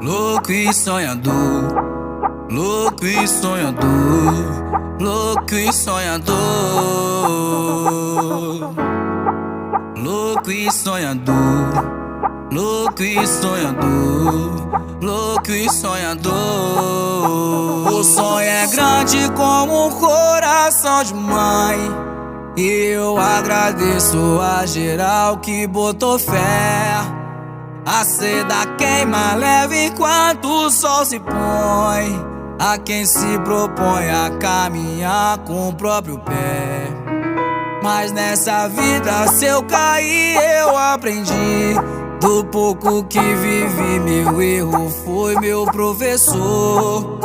Louco e sonhador, louco e sonhador, louco e sonhador, louco e sonhador, louco e sonhador, louco e sonhador. O sonho é grande como um coração de mãe, e eu agradeço a geral que botou fé. A seda queima leve enquanto o sol se põe, a quem se propõe a caminhar com o próprio pé. Mas nessa vida, se eu cair, eu aprendi. Do pouco que vivi, meu erro foi meu professor.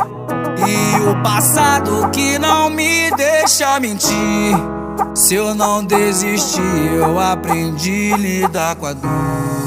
E o passado que não me deixa mentir. Se eu não desistir, eu aprendi a lidar com a dor.